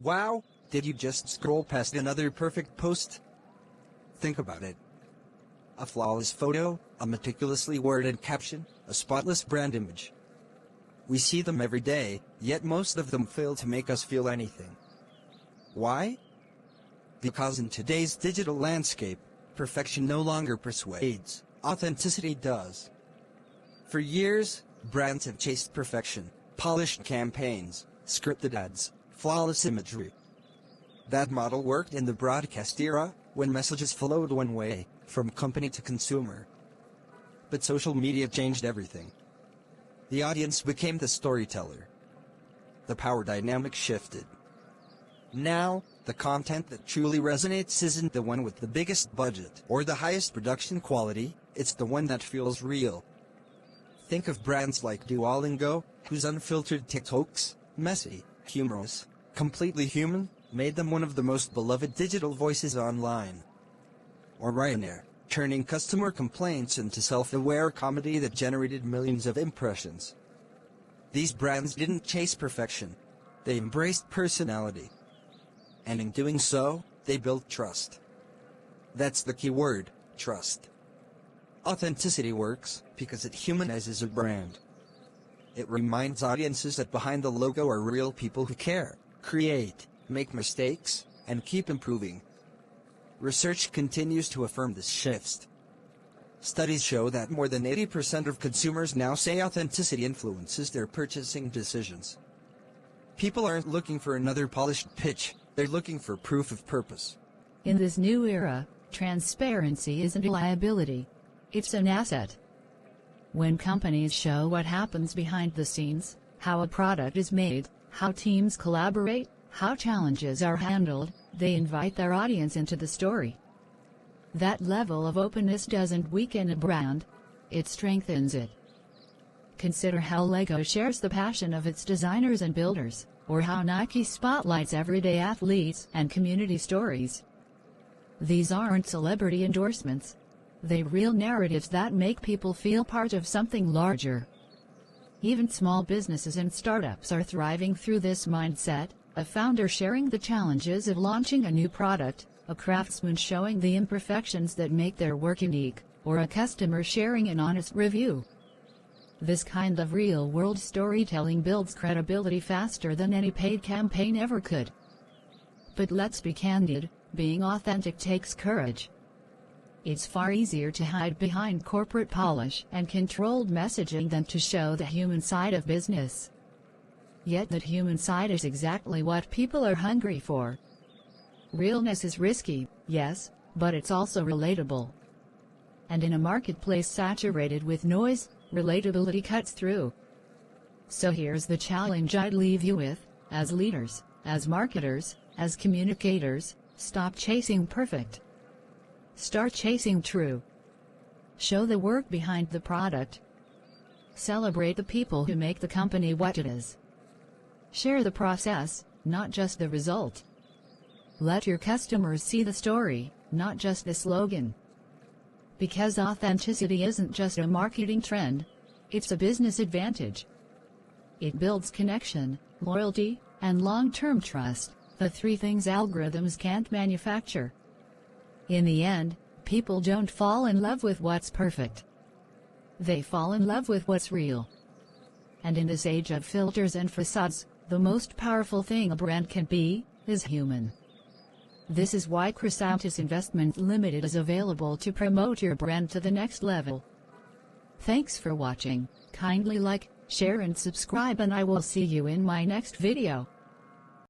Wow, did you just scroll past another perfect post? Think about it. A flawless photo, a meticulously worded caption, a spotless brand image. We see them every day, yet most of them fail to make us feel anything. Why? Because in today's digital landscape, perfection no longer persuades, authenticity does. For years, brands have chased perfection, polished campaigns, scripted ads, flawless imagery. That model worked in the broadcast era, when messages flowed one way, from company to consumer. But social media changed everything. The audience became the storyteller. The power dynamic shifted. Now, the content that truly resonates isn't the one with the biggest budget or the highest production quality, it's the one that feels real. Think of brands like Duolingo, whose unfiltered TikToks, messy, humorous, completely human, made them one of the most beloved digital voices online. Or Ryanair, turning customer complaints into self-aware comedy that generated millions of impressions. These brands didn't chase perfection. They embraced personality. And in doing so, they built trust. That's the key word, trust. Authenticity works because it humanizes a brand. It reminds audiences that behind the logo are real people who care, create, make mistakes, and keep improving. Research continues to affirm this shift. Studies show that more than 80% of consumers now say authenticity influences their purchasing decisions. People aren't looking for another polished pitch, they're looking for proof of purpose. In this new era, transparency isn't a liability. It's an asset. When companies show what happens behind the scenes, how a product is made, how teams collaborate, how challenges are handled, they invite their audience into the story. That level of openness doesn't weaken a brand, it strengthens it. Consider how Lego shares the passion of its designers and builders, or how Nike spotlights everyday athletes and community stories. These aren't celebrity endorsements. They're real narratives that make people feel part of something larger. Even small businesses and startups are thriving through this mindset, a founder sharing the challenges of launching a new product, a craftsman showing the imperfections that make their work unique, or a customer sharing an honest review. This kind of real-world storytelling builds credibility faster than any paid campaign ever could. But let's be candid, being authentic takes courage. It's far easier to hide behind corporate polish and controlled messaging than to show the human side of business. Yet that human side is exactly what people are hungry for. Realness is risky, yes, but it's also relatable. And in a marketplace saturated with noise, relatability cuts through. So here's the challenge I'd leave you with: as leaders, as marketers, as communicators, stop chasing perfect. Start chasing true. Show the work behind the product. Celebrate the people who make the company what it is. Share the process, not just the result. Let your customers see the story, not just the slogan. Because authenticity isn't just a marketing trend, it's a business advantage. It builds connection, loyalty, and long-term trust, the three things algorithms can't manufacture. In the end, people don't fall in love with what's perfect. They fall in love with what's real. And in this age of filters and facades, the most powerful thing a brand can be, is human. This is why Chrissantus Investment Limited is available to promote your brand to the next level. Thanks for watching. Kindly like, share and subscribe, and I will see you in my next video.